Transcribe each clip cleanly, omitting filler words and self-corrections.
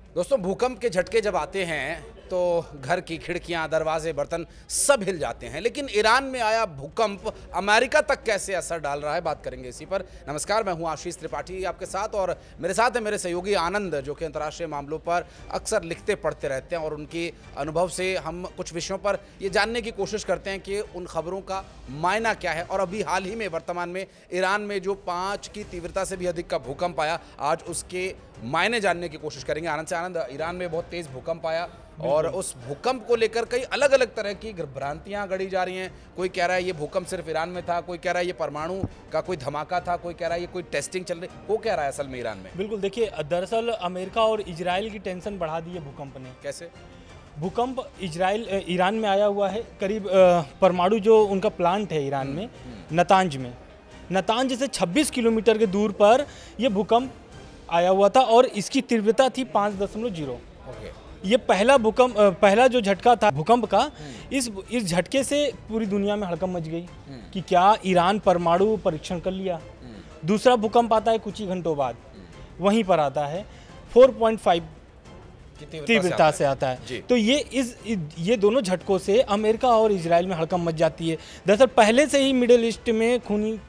दोस्तों, भूकंप के झटके जब आते हैं तो घर की खिड़कियां, दरवाजे, बर्तन सब हिल जाते हैं। लेकिन ईरान में आया भूकंप अमेरिका तक कैसे असर डाल रहा है, बात करेंगे इसी पर। नमस्कार, मैं हूं आशीष त्रिपाठी आपके साथ, और मेरे साथ है मेरे सहयोगी आनंद, जो कि अंतर्राष्ट्रीय मामलों पर अक्सर लिखते पढ़ते रहते हैं और उनके अनुभव से हम कुछ विषयों पर ये जानने की कोशिश करते हैं कि उन खबरों का मायना क्या है। और अभी हाल ही में वर्तमान में ईरान में जो 5 की तीव्रता से भी अधिक का भूकंप आया, आज उसके मायने जानने की कोशिश करेंगे आनंद से। आनंद, ईरान में बहुत तेज भूकंप आया और उस भूकंप को लेकर कई अलग अलग तरह की भ्रांतियां गढ़ी जा रही हैं। कोई कह रहा है ये भूकंप सिर्फ ईरान में था, कोई कह रहा है ये परमाणु का कोई धमाका था, कोई कह रहा है ये कोई टेस्टिंग चल रही। वो कह रहा है असल में ईरान में? बिल्कुल, देखिए, दरअसल अमेरिका और इजराइल की टेंशन बढ़ा दी है भूकंप ने। कैसे? भूकंप ईरान में आया हुआ है। करीब परमाणु जो उनका प्लांट है ईरान में, नतांज से 26 किलोमीटर के दूर पर यह भूकंप आया हुआ था और इसकी तीव्रता थी 5.0। ये पहला जो झटका था भूकंप का, इस झटके से पूरी दुनिया में हड़कंप मच गई कि क्या ईरान परमाणु परीक्षण कर लिया। दूसरा भूकंप आता है कुछ ही घंटों बाद, वहीं पर आता है 4.5 तीव्रता से आता है। तो ये दोनों झटकों से अमेरिका और इजराइल में हड़कंप मच जाती है। दरअसल पहले से ही मिडिल ईस्ट में खूनी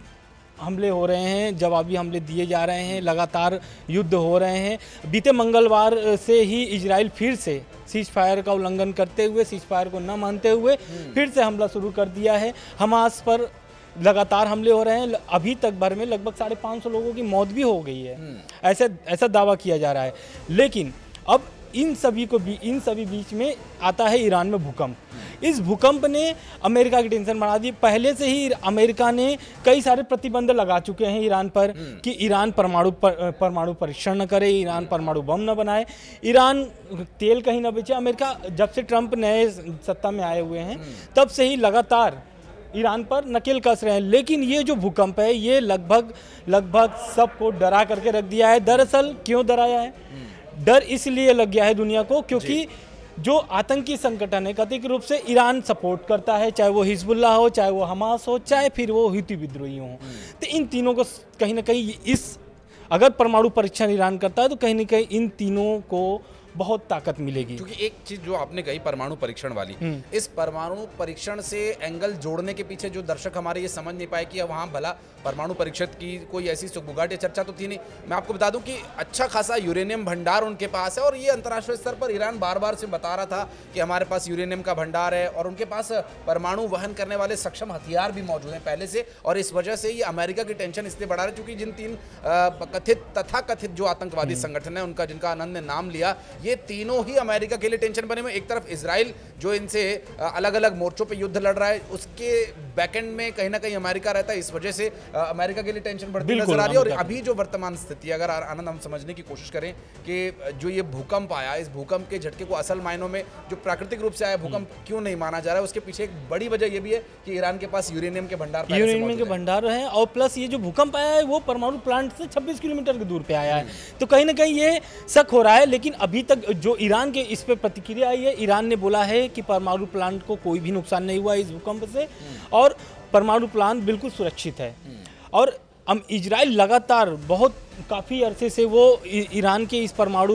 हमले हो रहे हैं, जवाबी हमले दिए जा रहे हैं, लगातार युद्ध हो रहे हैं। बीते मंगलवार से ही इजराइल फिर से सीज फायर का उल्लंघन करते हुए, सीज फायर को न मानते हुए फिर से हमला शुरू कर दिया है। हमास पर लगातार हमले हो रहे हैं। अभी तक भर में लगभग 550 लोगों की मौत भी हो गई है, ऐसा दावा किया जा रहा है। लेकिन अब इन सभी बीच में आता है ईरान में भूकंप। इस भूकंप ने अमेरिका की टेंशन बढ़ा दी। पहले से ही अमेरिका ने कई सारे प्रतिबंध लगा चुके हैं ईरान पर कि ईरान परमाणु परीक्षण न करे, ईरान परमाणु बम न बनाए, ईरान तेल कहीं न बेचे। अमेरिका जब से ट्रंप नए सत्ता में आए हुए हैं तब से ही लगातार ईरान पर नकेल कस रहे हैं। लेकिन ये जो भूकंप है ये लगभग सबको डरा करके रख दिया है। दरअसल क्यों डराया है? डर इसलिए लग गया है दुनिया को क्योंकि जो आतंकी संगठन है, कथित रूप से ईरान सपोर्ट करता है, चाहे वो हिजबुल्लाह हो, चाहे वो हमास हो, चाहे फिर वो हुती विद्रोही हो, तो इन तीनों को कहीं ना कहीं अगर परमाणु परीक्षण ईरान करता है तो कहीं ना कहीं इन तीनों को बहुत ताकत मिलेगी। क्योंकि एक चीज जो आपने कही परमाणु परीक्षण वाली, इस परमाणु परीक्षण से एंगल जोड़ने के पीछे जो दर्शक हमारे ये समझ नहीं पाए कि वहाँ भला परमाणु परीक्षण की कोई ऐसी सुगबुगाहट या चर्चा तो थी नहीं। मैं आपको बता दूं कि अच्छा खासा यूरेनियम भंडार उनके पास है और ये अंतर्राष्ट्रीय स्तर पर ईरान बार बार से बता रहा था कि हमारे पास यूरेनियम का भंडार है और उनके पास परमाणु वहन करने वाले सक्षम हथियार भी मौजूद हैं पहले से। और इस वजह से ये अमेरिका की टेंशन इसलिए बढ़ा रहे क्योंकि जिन 3 तथाकथित जो आतंकवादी संगठन है उनका, जिनका आनंद ने नाम लिया, ये तीनों ही अमेरिका के लिए टेंशन बने हुए। एक तरफ इजराइल जो इनसे अलग अलग मोर्चों पे युद्ध लड़ रहा है, उसके बैकएंड में कहीं ना कहीं अमेरिका रहता है। इस वजह से अमेरिका के लिए टेंशन बढ़ती नजर आ रही है। और अभी जो वर्तमान स्थिति, अगर आनंद हम समझने की कोशिश करें कि जो ये भूकंप आया, इस भूकंप के झटके को असल मायनों में जो प्राकृतिक रूप से आया भूकंप क्यों नहीं माना जा रहा है, उसके पीछे एक बड़ी वजह ये भी है कि ईरान के पास यूरेनियम के भंडार हैं और प्लस ये जो भूकंप आया है वो परमाणु प्लांट से 26 किलोमीटर की दूर पे आया है। तो कहीं ना कहीं ये शक हो रहा है। लेकिन अभी तक जो ईरान के इस पे प्रतिक्रिया आई है, ईरान ने बोला है कि परमाणु प्लांट को कोई भी नुकसान नहीं हुआ इस भूकंप से और परमाणु प्लांट बिल्कुल सुरक्षित है। और इजराइल लगातार काफ़ी अरसे से वो ईरान के इस परमाणु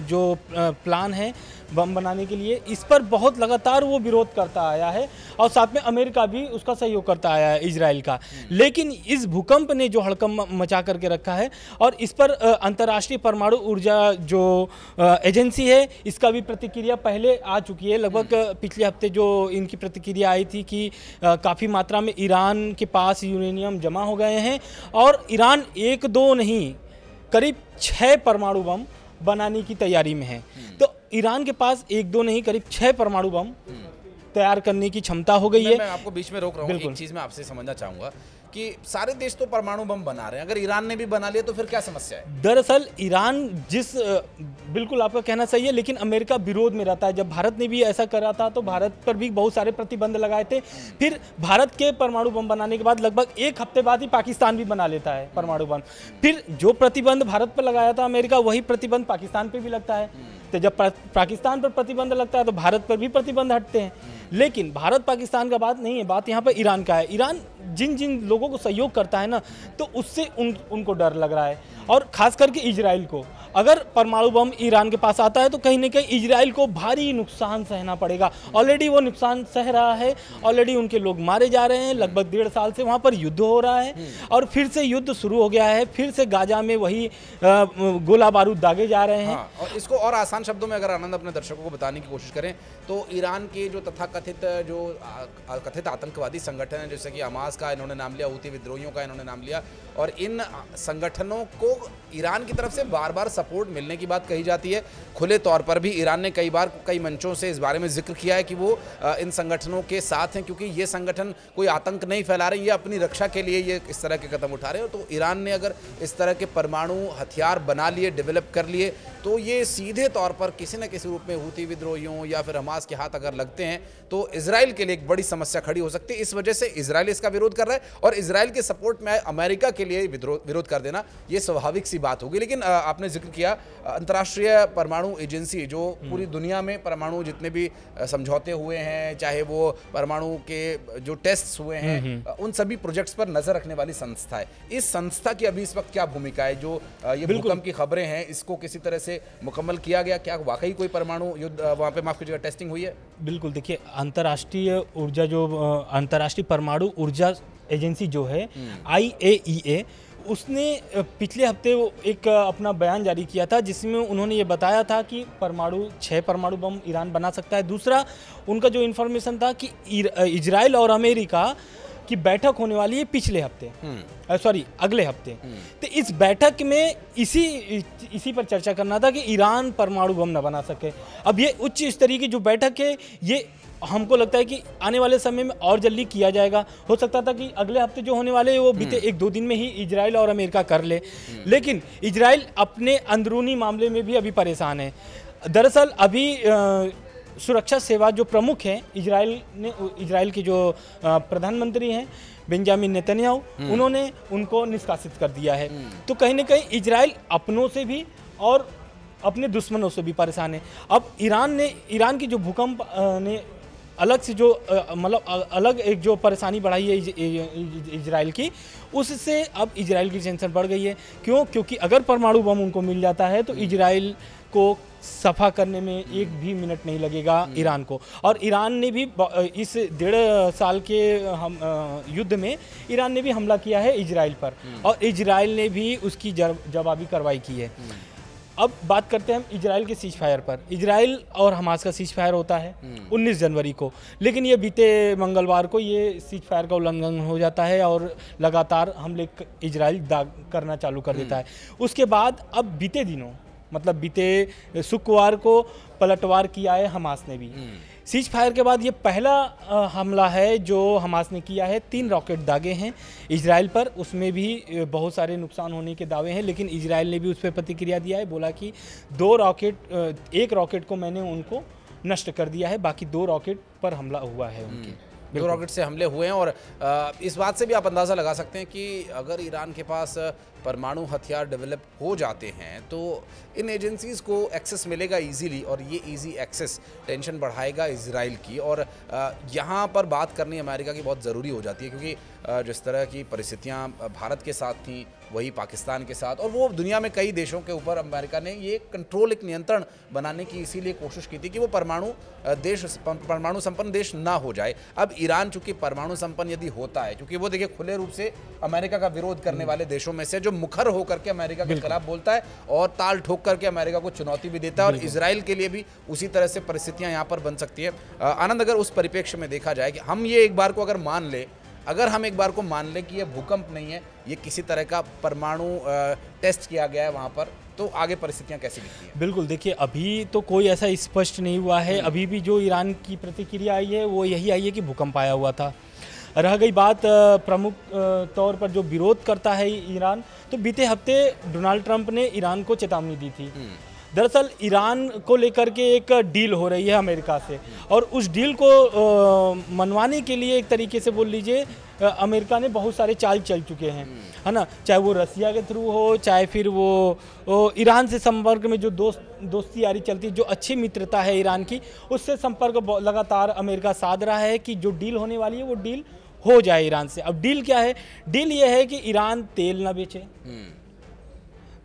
जो प्लान है बम बनाने के लिए, इस पर बहुत लगातार वो विरोध करता आया है और साथ में अमेरिका भी उसका सहयोग करता आया है इजराइल का। लेकिन इस भूकंप ने जो हड़कंप मचा करके रखा है और इस पर अंतर्राष्ट्रीय परमाणु ऊर्जा जो एजेंसी है, इसका भी प्रतिक्रिया पहले आ चुकी है। लगभग पिछले हफ्ते जो इनकी प्रतिक्रिया आई थी कि काफ़ी मात्रा में ईरान के पास यूरेनियम जमा हो गए हैं और ईरान 1-2 नहीं, करीब 6 परमाणु बम बनाने की तैयारी में है। तो ईरान के पास 1-2 नहीं, करीब 6 परमाणु बम तैयार करने की क्षमता हो गई है। मैं आपको बीच में रोक रहा हूँ, एक चीज मैं आपसे समझना चाहूंगा कि सारे देश तो परमाणु बम बना रहे हैं, अगर ईरान ने भी बना लिया तो फिर क्या समस्या है? दरअसल ईरान बिल्कुल आपका कहना सही है, लेकिन अमेरिका विरोध में रहता है। जब भारत ने भी ऐसा करा था तो भारत पर भी बहुत सारे प्रतिबंध लगाए थे। फिर भारत के परमाणु बम बनाने के बाद लगभग 1 हफ्ते बाद ही पाकिस्तान भी बना लेता है परमाणु बम। फिर जो प्रतिबंध भारत पर लगाया था अमेरिका, वही प्रतिबंध पाकिस्तान पर भी लगता है। तो जब पाकिस्तान पर प्रतिबंध लगता है तो भारत पर भी प्रतिबंध हटते हैं। लेकिन भारत पाकिस्तान का बात नहीं है, बात यहाँ पर ईरान का है। ईरान जिन जिन लोगों को सहयोग करता है ना, तो उससे उनको डर लग रहा है। और खास करके इजराइल को, अगर परमाणु बम ईरान के पास आता है तो कहीं ना कहीं इजराइल को भारी नुकसान सहना पड़ेगा। ऑलरेडी वो नुकसान सह रहा है, ऑलरेडी उनके लोग मारे जा रहे हैं, लगभग 1.5 साल से वहाँ पर युद्ध हो रहा है और फिर से युद्ध शुरू हो गया है, फिर से गाजा में वही गोला बारूद दागे जा रहे हैं। हाँ, और इसको और आसान शब्दों में अगर आनंद अपने दर्शकों को बताने की कोशिश करें तो ईरान के जो तथाकथित कथित आतंकवादी संगठन हैं, जैसे कि हमास का इन्होंने नाम लिया, हूती विद्रोहियों का इन्होंने नाम लिया, और इन संगठनों को ईरान की तरफ से बार बार सपोर्ट मिलने की बात कही जाती है। खुले तौर पर भी ईरान ने कई बार कई मंचों से इस बारे में जिक्र किया है कि वो इन संगठनों के साथ हैं, क्योंकि ये संगठन कोई आतंक नहीं फैला रहे, ये अपनी रक्षा के लिए ये इस तरह के कदम उठा रहे हो। तो ईरान ने अगर इस तरह के परमाणु हथियार बना लिए, डेवलप कर लिए, तो ये सीधे तौर पर किसी न किसी रूप में हूती विद्रोहियों या फिर हमास के हाथ अगर लगते हैं तो इजराइल के लिए एक बड़ी समस्या खड़ी हो सकती है। इस वजह से इजराइल इसका विरोध कर रहा है और इजराइल के सपोर्ट में अमेरिका के लिए विरोध कर देना ये स्वाभाविक सी बात होगी। लेकिन आपने जिक्र किया अंतर्राष्ट्रीय परमाणु एजेंसी, जो पूरी दुनिया में परमाणु जितने भी समझौते हुए हैं, चाहे वो परमाणु के जो टेस्ट हुए हैं, उन सभी प्रोजेक्ट्स पर नजर रखने वाली संस्था है। इस संस्था की अभी इस वक्त क्या भूमिका है? जो ये भूकंप की खबरें हैं, इसको किसी तरह से मुकम्मल किया गया? क्या वाकई कोई परमाणु युद्ध वहाँ पे, माफ कीजिएगा, टेस्टिंग हुई है? बिल्कुल, देखिए अंतर्राष्ट्रीय परमाणु ऊर्जा एजेंसी जो है IAEA, उसने पिछले हफ्ते एक अपना बयान जारी किया था जिसमें उन्होंने ये बताया था कि 6 परमाणु बम ईरान बना सकता है। दूसरा उनका जो इन्फॉर्मेशन था कि इजराइल और अमेरिका की बैठक होने वाली है पिछले हफ्ते, अगले हफ्ते। तो इस बैठक में इसी पर चर्चा करना था कि ईरान परमाणु बम न बना सके। अब ये उच्च स्तरीय की जो बैठक है, ये हमको लगता है कि आने वाले समय में और जल्दी किया जाएगा। हो सकता था कि अगले हफ्ते जो होने वाले हैं वो बीते 1-2 दिन में ही इजराइल और अमेरिका कर ले, लेकिन इजराइल अपने अंदरूनी मामले में भी अभी परेशान है। दरअसल अभी सुरक्षा सेवा जो प्रमुख हैं इजराइल के जो प्रधानमंत्री हैं बेंजामिन नेतन्याहू, उन्होंने उनको निष्कासित कर दिया है। तो कहीं ना कहीं इजराइल अपनों से भी और अपने दुश्मनों से भी परेशान है। अब ईरान की जो भूकंप ने अलग से जो अलग एक जो परेशानी बढ़ाई है इजराइल की, उससे अब इजराइल की टेंशन बढ़ गई है। क्योंकि अगर परमाणु बम उनको मिल जाता है तो इजराइल को सफा करने में 1 भी मिनट नहीं लगेगा ईरान को। और ईरान ने भी इस 1.5 साल के युद्ध में ईरान ने भी हमला किया है इजराइल पर, और इजराइल ने भी उसकी जवाबी कार्रवाई की है। अब बात करते हैं हम इजराइल के सीज फायर पर। इजराइल और हमास का सीज फायर होता है 19 जनवरी को, लेकिन ये बीते मंगलवार को ये सीज फायर का उल्लंघन हो जाता है और लगातार हमले इजराइल करना चालू कर देता है। उसके बाद अब बीते दिनों, मतलब बीते शुक्रवार को पलटवार किया है हमास ने भी। सीज फायर के बाद ये पहला हमला है जो हमास ने किया है। 3 रॉकेट दागे हैं इजराइल पर, उसमें भी बहुत सारे नुकसान होने के दावे हैं, लेकिन इजराइल ने भी उस पर प्रतिक्रिया दिया है। बोला कि 1 रॉकेट को मैंने उनको नष्ट कर दिया है, बाकी 2 रॉकेट पर हमला हुआ है उनके। 2 रॉकेट से हमले हुए हैं। और इस बात से भी आप अंदाज़ा लगा सकते हैं कि अगर ईरान के पास परमाणु हथियार डेवलप हो जाते हैं तो इन एजेंसीज़ को एक्सेस मिलेगा इजीली, और ये इजी एक्सेस टेंशन बढ़ाएगा इजराइल की। और यहाँ पर बात करनी अमेरिका की बहुत ज़रूरी हो जाती है, क्योंकि जिस तरह की परिस्थितियाँ भारत के साथ थी वही पाकिस्तान के साथ, और वो दुनिया में कई देशों के ऊपर अमेरिका ने ये कंट्रोल, एक नियंत्रण बनाने की इसीलिए कोशिश की थी कि वो परमाणु संपन्न देश ना हो जाए। अब ईरान चूंकि परमाणु संपन्न यदि होता है, क्योंकि वो देखिए खुले रूप से अमेरिका का विरोध करने वाले देशों में से, जो मुखर होकर के अमेरिका के खिलाफ बोलता है और ताल ठोक करके अमेरिका को चुनौती भी देता है, और इजराइल के लिए भी उसी तरह से परिस्थितियां यहाँ पर बन सकती है। आनंद, अगर उस परिप्रेक्ष्य में देखा जाए कि हम ये एक बार को अगर हम एक बार को मान लें कि ये भूकंप नहीं है, ये किसी तरह का परमाणु टेस्ट किया गया है वहाँ पर, तो आगे परिस्थितियाँ कैसी दिखती हैं? बिल्कुल, देखिए अभी तो कोई ऐसा स्पष्ट नहीं हुआ है। अभी भी जो ईरान की प्रतिक्रिया आई है वो यही आई है कि भूकंप आया हुआ था। रह गई बात प्रमुख तौर पर जो विरोध करता है ईरान, तो बीते हफ्ते डोनाल्ड ट्रंप ने ईरान को चेतावनी दी थी। दरअसल ईरान को लेकर के एक डील हो रही है अमेरिका से, और उस डील को मनवाने के लिए एक तरीके से बोल लीजिए अमेरिका ने बहुत सारे चाल चल चुके हैं, है ना। चाहे वो रसिया के थ्रू हो, चाहे फिर वो ईरान से संपर्क में जो दोस्ती यारी चलती है, जो अच्छी मित्रता है ईरान की, उससे संपर्क लगातार अमेरिका साध रहा है कि जो डील होने वाली है वो डील हो जाए ईरान से। अब डील क्या है? डील ये है कि ईरान तेल ना बेचे,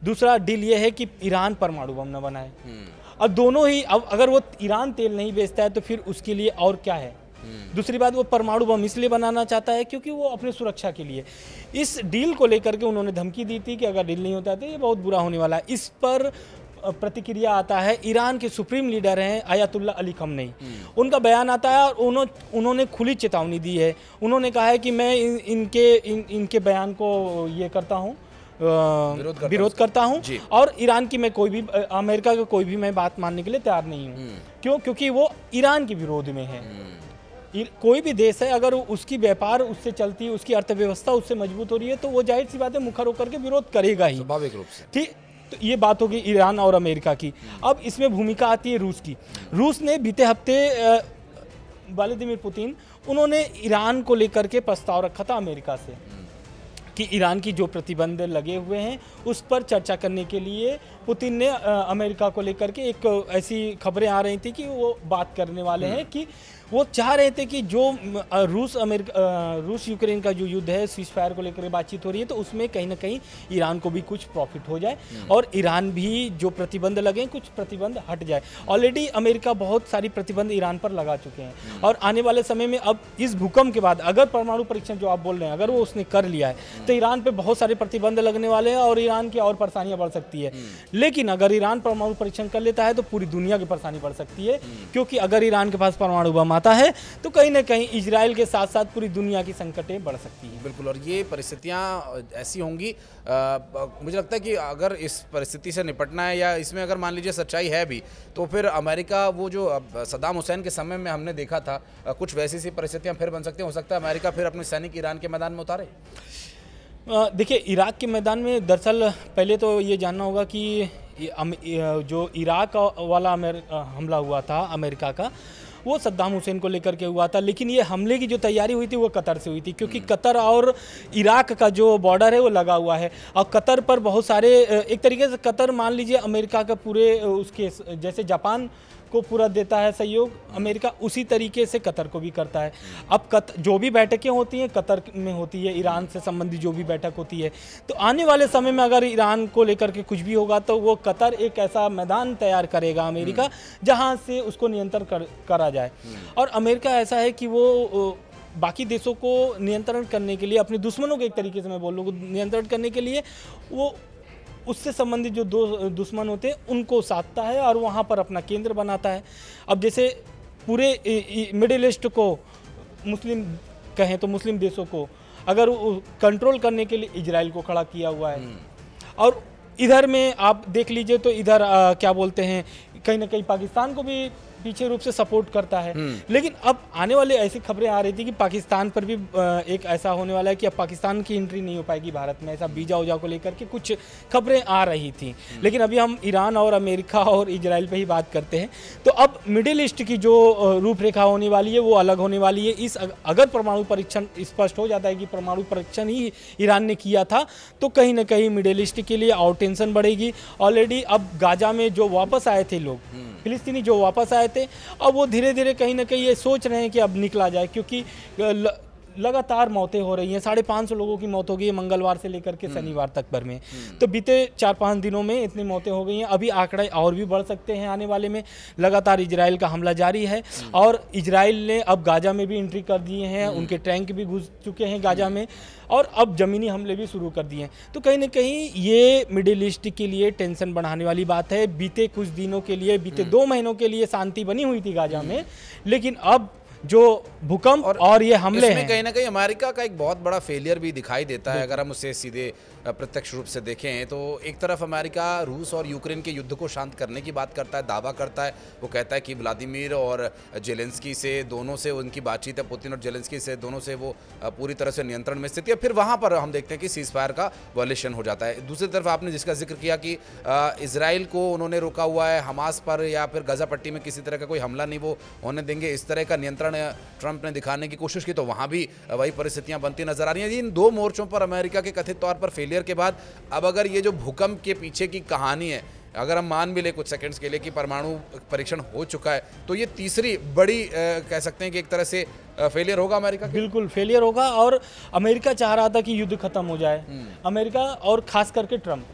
दूसरा डील ये है कि ईरान परमाणु बम न बनाए। अब दोनों ही, अब अगर वो ईरान तेल नहीं बेचता है तो फिर उसके लिए और क्या है? दूसरी बात, वो परमाणु बम इसलिए बनाना चाहता है क्योंकि वो अपनी सुरक्षा के लिए। इस डील को लेकर के उन्होंने धमकी दी थी कि अगर डील नहीं होता तो ये बहुत बुरा होने वाला है। इस पर प्रतिक्रिया आता है, ईरान के सुप्रीम लीडर हैं अयातुल्ला अली खमनेई, उनका बयान आता है और उन्होंने खुली चेतावनी दी है। उन्होंने कहा है कि मैं इनके बयान को ये करता हूँ, विरोध करता हूँ और ईरान की मैं कोई भी, अमेरिका का कोई भी मैं बात मानने के लिए तैयार नहीं हूँ। क्यों? क्योंकि वो ईरान के विरोध में है। कोई भी देश है, अगर उसकी व्यापार उससे चलती है, उसकी अर्थव्यवस्था उससे मजबूत हो रही है, तो वो जाहिर सी बात है मुखर होकर के विरोध करेगा ही, स्वाभाविक रूप से। ठीक, तो ये बात होगी ईरान और अमेरिका की। अब इसमें भूमिका आती है रूस की। रूस ने बीते हफ्ते व्लादिमीर पुतिन, उन्होंने ईरान को लेकर के प्रस्ताव रखा था अमेरिका से कि ईरान की जो प्रतिबंध लगे हुए हैं उस पर चर्चा करने के लिए पुतिन ने अमेरिका को लेकर के, एक ऐसी खबरें आ रही थी कि वो बात करने वाले हैं कि वो चाह रहे थे कि जो रूस यूक्रेन का जो युद्ध है, सीज फायर को लेकर बातचीत हो रही है, तो उसमें कहीं ना कहीं ईरान को भी कुछ प्रॉफिट हो जाए और ईरान भी जो प्रतिबंध लगे कुछ प्रतिबंध हट जाए। ऑलरेडी अमेरिका बहुत सारी प्रतिबंध ईरान पर लगा चुके हैं और आने वाले समय में, अब इस भूकंप के बाद अगर परमाणु परीक्षण जो आप बोल रहे हैं अगर वो उसने कर लिया है तो ईरान पे बहुत सारे प्रतिबंध लगने वाले हैं और ईरान की और परेशानियां बढ़ सकती है। लेकिन अगर ईरान परमाणु परीक्षण कर लेता है तो पूरी दुनिया की परेशानी बढ़ सकती है, क्योंकि अगर ईरान के पास परमाणु बम आता है तो कहीं ना कहीं इजराइल के साथ साथ पूरी दुनिया की संकटें बढ़ सकती हैं। बिल्कुल, और ये परिस्थितियां ऐसी होंगी, मुझे लगता है कि अगर इस परिस्थिति से निपटना है या इसमें अगर मान लीजिए सच्चाई है भी, तो फिर अमेरिका, वो जो सद्दाम हुसैन के समय में हमने देखा था, कुछ वैसी सी परिस्थितियां फिर बन सकती हैं। हो सकता है अमेरिका फिर अपने सैनिक ईरान के मैदान में उतारे। देखिए, इराक के मैदान में दरअसल पहले तो ये जानना होगा कि जो इराक वाला हमला हुआ था अमेरिका का, वो सद्दाम हुसैन को लेकर के हुआ था, लेकिन ये हमले की जो तैयारी हुई थी वो कतर से हुई थी, क्योंकि कतर और इराक का जो बॉर्डर है वो लगा हुआ है और कतर पर बहुत सारे, एक तरीके से कतर मान लीजिए अमेरिका का पूरे उसके, जैसे जापान को पूरा देता है सहयोग अमेरिका, उसी तरीके से कतर को भी करता है। अब जो भी बैठकें होती हैं कतर में होती है, ईरान से संबंधित जो भी बैठक होती है, तो आने वाले समय में अगर ईरान को लेकर के कुछ भी होगा तो वो कतर एक ऐसा मैदान तैयार करेगा अमेरिका जहां से उसको नियंत्रण करा जाए। और अमेरिका ऐसा है कि वो बाकी देशों को नियंत्रण करने के लिए, अपने दुश्मनों को एक तरीके से मैं बोल लूँ नियंत्रण करने के लिए, वो उससे संबंधित जो दो दुश्मन होते हैं उनको साधता है और वहाँ पर अपना केंद्र बनाता है। अब जैसे पूरे मिडिल ईस्ट को, मुस्लिम कहें तो मुस्लिम देशों को अगर कंट्रोल करने के लिए इजराइल को खड़ा किया हुआ है, और इधर में आप देख लीजिए तो इधर क्या बोलते हैं, कहीं ना कहीं पाकिस्तान को भी पीछे रूप से सपोर्ट करता है। लेकिन अब आने वाले ऐसी खबरें आ रही थी कि पाकिस्तान पर भी एक ऐसा होने वाला है कि अब पाकिस्तान की एंट्री नहीं हो पाएगी भारत में, ऐसा वीजा उजा को लेकर के कुछ खबरें आ रही थी। लेकिन अभी हम ईरान और अमेरिका और इजराइल पे ही बात करते हैं, तो अब मिडिल ईस्ट की जो रूपरेखा होने वाली है वो अलग होने वाली है। इस अगर परमाणु परीक्षण स्पष्ट हो जाता है कि परमाणु परीक्षण ही ईरान ने किया था, तो कहीं ना कहीं मिडिल ईस्ट के लिए और टेंशन बढ़ेगी। ऑलरेडी अब गाजा में जो वापस आए थे लोग, फिलिस्तीनी जो वापस आए थे, अब वो धीरे धीरे कहीं ना कहीं ये सोच रहे हैं कि अब निकला जाए, क्योंकि लगातार मौतें हो रही हैं। 550 लोगों की मौत हो गई है मंगलवार से लेकर के शनिवार तक भर में। तो बीते 4-5 दिनों में इतनी मौतें हो गई हैं, अभी आंकड़े और भी बढ़ सकते हैं आने वाले में। लगातार इजराइल का हमला जारी है और इजराइल ने अब गाजा में भी एंट्री कर दिए हैं, उनके टैंक भी घुस चुके हैं गाजा में और अब ज़मीनी हमले भी शुरू कर दिए हैं। तो कहीं ना कहीं ये मिडिल ईस्ट के लिए टेंशन बढ़ाने वाली बात है। बीते कुछ दिनों के लिए, बीते 2 महीनों के लिए शांति बनी हुई थी गाजा में, लेकिन अब जो भूकंप और ये हमले हैं, कहीं ना कहीं अमेरिका का एक बहुत बड़ा फेलियर भी दिखाई देता है। अगर हम उसे सीधे प्रत्यक्ष रूप से देखें तो एक तरफ अमेरिका रूस और यूक्रेन के युद्ध को शांत करने की बात करता है, दावा करता है, वो कहता है कि व्लादिमीर और जेलेंस्की से, दोनों से उनकी बातचीत है, पुतिन और जेलेंस्की से, दोनों से वो पूरी तरह से नियंत्रण में स्थिति है। फिर वहाँ पर हम देखते हैं कि सीज फायर का वायलेशन हो जाता है। दूसरी तरफ आपने जिसका जिक्र किया कि इजराइल को उन्होंने रोका हुआ है, हमास पर या फिर गजा पट्टी में किसी तरह का कोई हमला नहीं वो होने देंगे, इस तरह का नियंत्रण ट्रंप ने दिखाने की कोशिश की, तो वहाँ भी वही परिस्थितियाँ बनती नजर आ रही हैं। इन 2 मोर्चों पर अमेरिका के कथित तौर पर फेलियर के बाद अब अगर ये जो भूकंप के पीछे की कहानी है अगर हम मान भी ले कुछ सेकंड्स के लिए कि परमाणु परीक्षण हो चुका है, तो ये तीसरी बड़ी कह सकते हैं कि एक तरह से फेलियर होगा अमेरिका के। बिल्कुल फेलियर होगा। और अमेरिका चाह रहा था कि युद्ध खत्म हो जाए, अमेरिका और खास करके ट्रम्प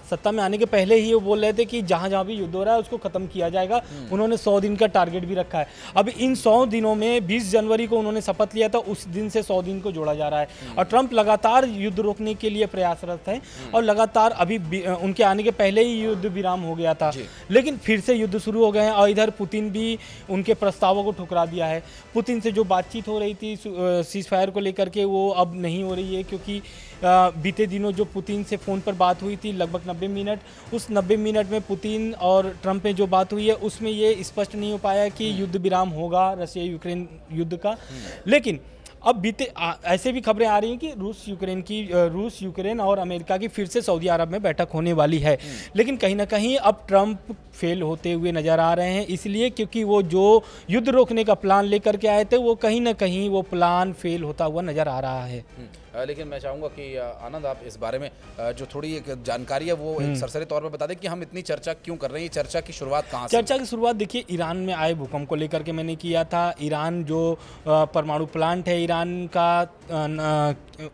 सत्ता में आने के पहले ही वो बोल रहे थे कि जहां जहां भी युद्ध हो रहा है उसको खत्म किया जाएगा। उन्होंने 100 दिन का टारगेट भी रखा है। अब इन 100 दिनों में 20 जनवरी को उन्होंने शपथ लिया था, उस दिन से 100 दिन को जोड़ा जा रहा है। और ट्रम्प लगातार युद्ध रोकने के लिए प्रयासरत हैं और लगातार अभी उनके आने के पहले ही युद्ध विराम हो गया था, लेकिन फिर से युद्ध शुरू हो गए हैं। और इधर पुतिन भी उनके प्रस्तावों को ठुकरा दिया है। पुतिन से जो बातचीत हो रही थी सीज फायर को लेकर के, वो अब नहीं हो रही है, क्योंकि बीते दिनों जो पुतिन से फ़ोन पर बात हुई थी लगभग 90 मिनट, उस 90 मिनट में पुतिन और ट्रम्प में जो बात हुई है उसमें ये स्पष्ट नहीं हो पाया कि युद्ध विराम होगा रशिया यूक्रेन युद्ध का। लेकिन अब ऐसे भी खबरें आ रही हैं कि रूस यूक्रेन और अमेरिका की फिर से सऊदी अरब में बैठक होने वाली है। लेकिन कहीं ना कहीं अब ट्रम्प फेल होते हुए नज़र आ रहे हैं, इसलिए क्योंकि वो जो युद्ध रोकने का प्लान लेकर के आए थे वो कहीं ना कहीं वो प्लान फेल होता हुआ नज़र आ रहा है। लेकिन मैं चाहूँगा कि आनंद आप इस बारे में जो थोड़ी एक जानकारी है वो एक सरसरी तौर पर बता दें कि हम इतनी चर्चा क्यों कर रहे हैं। ये चर्चा की शुरुआत कहाँ से? चर्चा की शुरुआत देखिए ईरान में आए भूकंप को लेकर के मैंने किया था। ईरान जो परमाणु प्लांट है ईरान का,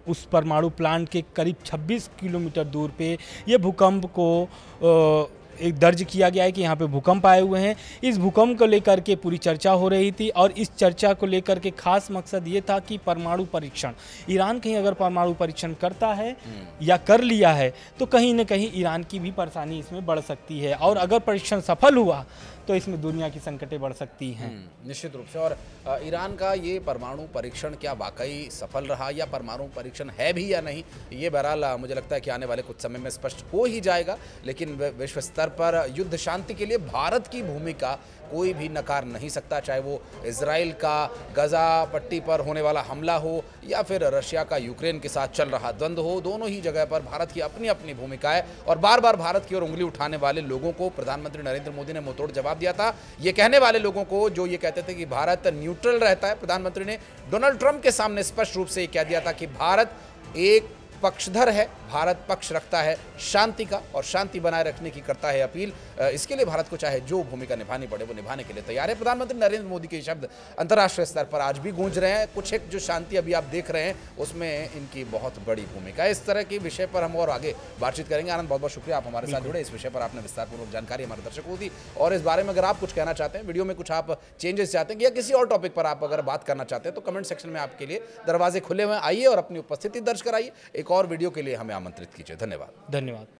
उस परमाणु प्लांट के करीब 26 किलोमीटर दूर पे ये भूकंप को एक दर्ज किया गया है कि यहाँ पे भूकंप आए हुए हैं। इस भूकंप को लेकर के पूरी चर्चा हो रही थी और इस चर्चा को लेकर के खास मकसद ये था कि परमाणु परीक्षण, ईरान कहीं अगर परमाणु परीक्षण करता है या कर लिया है तो कहीं ना कहीं ईरान की भी परेशानी इसमें बढ़ सकती है। और अगर परीक्षण सफल हुआ तो इसमें दुनिया की संकटें बढ़ सकती हैं। निश्चित रूप से। और ईरान का ये परमाणु परीक्षण क्या वाकई सफल रहा या परमाणु परीक्षण है भी या नहीं, ये बहरहाल मुझे लगता है कि आने वाले कुछ समय में स्पष्ट हो ही जाएगा। लेकिन विश्व स्तर पर युद्ध शांति के लिए भारत की भूमिका कोई भी नकार नहीं सकता, चाहे वो इजराइल का गजा पट्टी पर होने वाला हमला हो या फिर रशिया का यूक्रेन के साथ चल रहा द्वंद्व हो। दोनों ही जगह पर भारत की अपनी अपनी भूमिका है और बार बार भारत की ओर उंगली उठाने वाले लोगों को प्रधानमंत्री नरेंद्र मोदी ने मुंहतोड़ जवाब दिया था। ये कहने वाले लोगों को जो ये कहते थे कि भारत न्यूट्रल रहता है, प्रधानमंत्री ने डोनाल्ड ट्रंप के सामने स्पष्ट रूप से ये कह दिया था कि भारत एक पक्षधर है, भारत पक्ष रखता है शांति का और शांति बनाए रखने की करता है अपील। इसके लिए भारत को चाहे जो भूमिका निभानी पड़े वो निभाने के लिए तैयार है। प्रधानमंत्री नरेंद्र मोदी के शब्द अंतर्राष्ट्रीय स्तर पर आज भी गूंज रहे हैं। कुछ एक जो शांति अभी आप देख रहे हैं उसमें इनकी बहुत बड़ी भूमिका है। इस तरह के विषय पर हम और आगे बातचीत करेंगे। आनंद, बहुत बहुत शुक्रिया आप हमारे साथ जुड़े। इस विषय पर आपने विस्तारपूर्वक जानकारी हमारे दर्शकों को दी और इस बारे में अगर आप कुछ कहना चाहते हैं, वीडियो में कुछ आप चेंजेस चाहते हैं या किसी और टॉपिक पर आप अगर बात करना चाहते हैं तो कमेंट सेक्शन में आपके लिए दरवाजे खुले हुए, आइए और अपनी उपस्थिति दर्ज कराइए। एक और वीडियो के लिए हमें आमंत्रित कीजिए। धन्यवाद।